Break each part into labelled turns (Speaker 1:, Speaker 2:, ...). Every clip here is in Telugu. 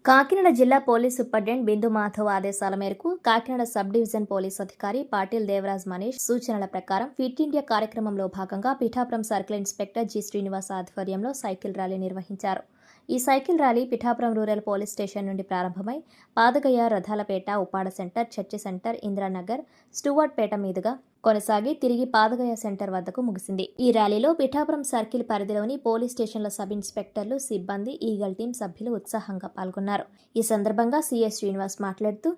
Speaker 1: కాకినాడ జిల్లా పోలీస్ సూపరింటెండెంట్ బిందు మాధవ్ ఆదేశాల మేరకు కాకినాడ సబ్ డివిజన్ పోలీస్ అధికారి పాటిల్ దేవరాజ్ మనీష్ సూచనల ప్రకారం ఫిట్ ఇండియా కార్యక్రమంలో భాగంగా Pithapuram circle inspector G Srinivas ఆధ్వర్యంలో సైకిల్ ర్యాలీ నిర్వహించారు. ఈ cycle rally Pithapuram rural police station నుండి ప్రారంభమై Padagaya, Rathalapeta, Uppada centre, church centre, Indiranagar, Stuartpeta మీదుగా కొనసాగి తిరిగి పాదగయ సెంటర్ వద్దకు ముగిసింది. ఈ ర్యాలీలో పిఠాపురం సర్కిల్ పరిధిలోని పోలీస్ స్టేషన్ల సబ్ ఇన్స్పెక్టర్లు, సిబ్బంది, ఈగల్ టీం సభ్యులు ఉత్సాహంగా పాల్గొన్నారు. ఈ సందర్భంగా సిఎస్ శ్రీనివాస్ మాట్లాడుతూ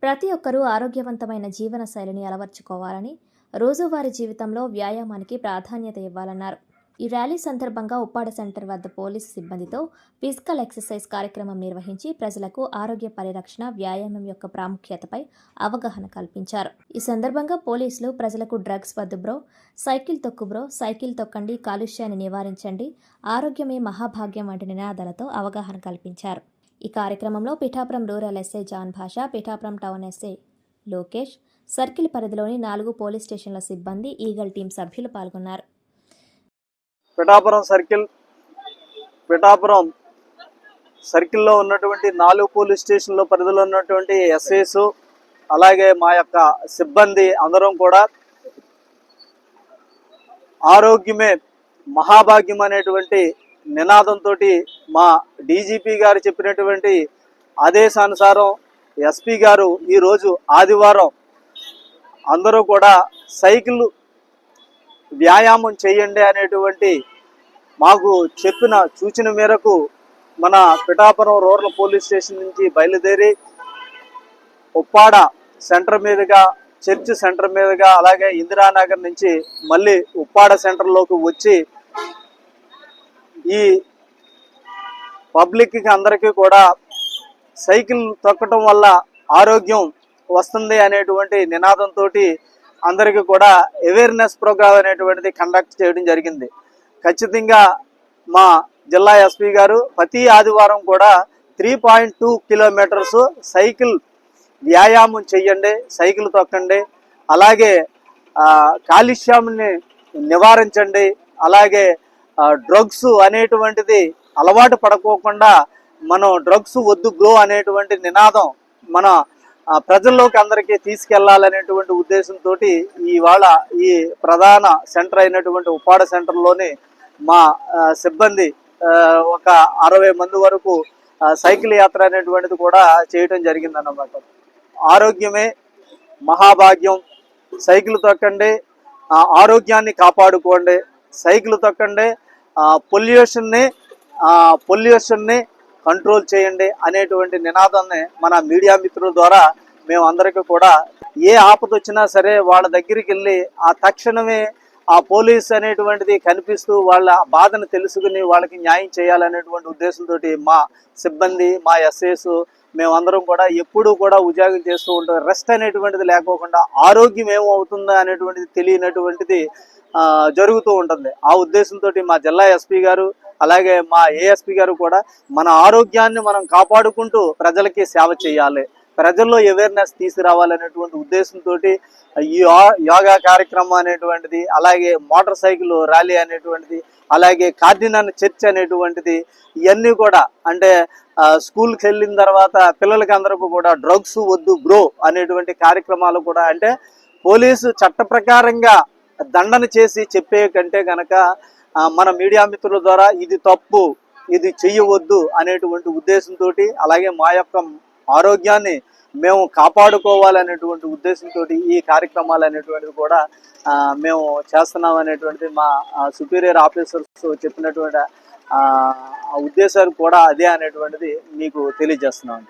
Speaker 1: ప్రతి ఒక్కరూ ఆరోగ్యవంతమైన జీవన శైలిని అలవర్చుకోవాలని, రోజువారీ జీవితంలో వ్యాయామానికి ప్రాధాన్యత ఇవ్వాలన్నారు. ఈ ర్యాలీ సందర్భంగా ఉప్పాడ సెంటర్ వద్ద పోలీసు సిబ్బందితో ఫిజికల్ ఎక్సర్సైజ్ కార్యక్రమం నిర్వహించి ప్రజలకు ఆరోగ్య పరిరక్షణ, వ్యాయామం యొక్క ప్రాముఖ్యతపై అవగాహన కల్పించారు. ఈ సందర్భంగా పోలీసులు ప్రజలకు డ్రగ్స్ వద్దు బ్రో, సైకిల్ తొక్కు బ్రో, సైకిల్ తొక్కండి, కాలుష్యాన్ని నివారించండి, ఆరోగ్యమే మహాభాగ్యం వంటి నినాదాలతో అవగాహన కల్పించారు. ఈ కార్యక్రమంలో పిఠాపురం రూరల్ ఎస్ఐ జాన్ భాష, Pithapuram town SI Lokesh, circle పరిధిలోని 4 పోలీస్ స్టేషన్ల సిబ్బంది, ఈగల్ టీం సభ్యులు పాల్గొన్నారు.
Speaker 2: పిఠాపురం సర్కిల్లో ఉన్నటువంటి 4 పోలీస్ స్టేషన్ల పరిధిలో ఉన్నటువంటి ఎస్ఐస్, అలాగే మా యొక్క సిబ్బంది అందరం కూడా ఆరోగ్యమే మహాభాగ్యం అనేటువంటి నినాదంతో మా డీజీపీ గారు చెప్పినటువంటి ఆదేశానుసారం ఎస్పీ గారు ఈరోజు ఆదివారం అందరూ కూడా సైకిల్ వ్యాయామం చేయండి అనేటువంటి మాకు చెప్పిన సూచన మేరకు మన పిఠాపురం రూరల్ పోలీస్ స్టేషన్ నుంచి బయలుదేరి ఉప్పాడ సెంటర్ మీదుగా, చర్చ్ సెంటర్ మీదుగా, అలాగే ఇందిరానగర్ నుంచి మళ్ళీ ఉప్పాడ సెంటర్లోకి వచ్చి ఈ పబ్లిక్కి అందరికీ కూడా సైకిల్ తొక్కటం వల్ల ఆరోగ్యం వస్తుంది అనేటువంటి నినాదంతో అందరికీ కూడా అవేర్నెస్ ప్రోగ్రామ్ అనేటువంటిది కండక్ట్ చేయడం జరిగింది. ఖచ్చితంగా మా జిల్లా ఎస్పీ గారు ప్రతి ఆదివారం కూడా 3.2 కిలోమీటర్స్ సైకిల్ వ్యాయామం చేయండి, సైకిల్ తొక్కండి, అలాగే కాలుష్యాన్ని నివారించండి, అలాగే డ్రగ్స్ అనేటువంటిది అలవాటు పడుకోకుండా మనం డ్రగ్స్ వద్దు బ్రో అనేటువంటి నినాదం మన ప్రజల్లోకి అందరికీ తీసుకెళ్లాలనేటువంటి ఉద్దేశంతో ఇవాళ ఈ ప్రధాన సెంటర్ అయినటువంటి ఉప్పాడ సెంటర్లోని మా సిబ్బంది ఒక 60 మంది వరకు సైకిల్ యాత్ర అనేటువంటిది కూడా చేయటం జరిగిందన్నమాట. ఆరోగ్యమే మహాభాగ్యం, సైకిల్ తొక్కండి, ఆరోగ్యాన్ని కాపాడుకోండి, సైకిల్ తొక్కండి, పొల్యూషన్ని కంట్రోల్ చేయండి అనేటువంటి నినాదాన్ని మన మీడియా మిత్రుల ద్వారా మేము అందరికీ కూడా ఏ ఆపద వచ్చినా సరే వాళ్ళ దగ్గరికి వెళ్ళి ఆ తక్షణమే ఆ పోలీస్ అనేటువంటిది కనిపిస్తూ వాళ్ళ బాధను తెలుసుకుని వాళ్ళకి న్యాయం చేయాలనేటువంటి ఉద్దేశంతో మా సిబ్బంది, మా ఎస్ఐస్ మేమందరం కూడా ఎప్పుడూ కూడా ఉద్యోగం చేస్తూ ఉంటాం. రెస్ట్ అనేటువంటిది లేకోకుండా ఆరోగ్యం ఏమవుతుందా అనేటువంటిది తెలియనటువంటిది జరుగుతూ ఉంటుంది. ఆ ఉద్దేశంతో మా జిల్లా ఎస్పీ గారు, అలాగే మా ఏఎస్పీ గారు కూడా మన ఆరోగ్యాన్ని మనం కాపాడుకుంటూ ప్రజలకి సేవ చేయాలి, ప్రజల్లో అవేర్నెస్ తీసుకురావాలనేటువంటి ఉద్దేశంతో ఈ యోగా కార్యక్రమం అనేటువంటిది, అలాగే మోటార్ సైకిల్ ర్యాలీ అనేటువంటిది, అలాగే కార్డినల్ చర్చ్ అనేటువంటిది, ఇవన్నీ కూడా అంటే స్కూల్కి వెళ్ళిన తర్వాత పిల్లలకి అందరికీ కూడా డ్రగ్స్ వద్దు బ్రో అనేటువంటి కార్యక్రమాలు కూడా, అంటే పోలీసు చట్ట ప్రకారంగా దండన చేసి చెప్పే కంటే కనుక మన మీడియా మిత్రుల ద్వారా ఇది తప్పు, ఇది చెయ్యవద్దు అనేటువంటి ఉద్దేశంతో, అలాగే మా యొక్క ఆరోగ్యాన్ని మేము కాపాడుకోవాలనేటువంటి ఉద్దేశంతో ఈ కార్యక్రమాలు అనేటువంటిది కూడా మేము చేస్తున్నాం అనేటువంటిది మా సుపీరియర్ ఆఫీసర్స్ చెప్పినటువంటి ఉద్దేశాలు కూడా అదే అనేటువంటిది మీకు తెలియజేస్తున్నాం.